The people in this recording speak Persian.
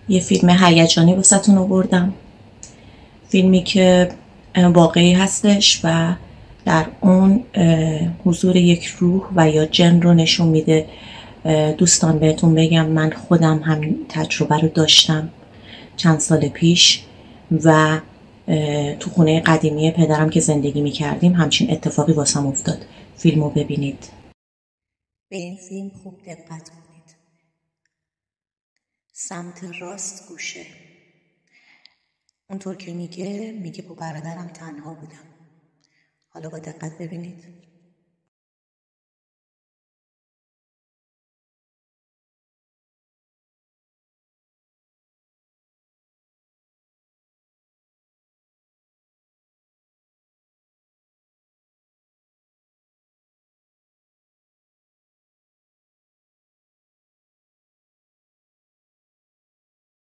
یه فیلم هیجانی واسهتون آوردم، فیلمی که واقعی هستش و در اون حضور یک روح و یا جن رو نشون میده. دوستان بهتون بگم من خودم همین تجربه رو داشتم چند سال پیش و تو خونه قدیمی پدرم که زندگی میکردیم همچین اتفاقی واسم افتاد. فیلمو ببینید. به این فیلم خوب دقت کنید. سمت راست گوشه اونطور که میگه با برادرم تنها بودم. حالا با دقت ببینید.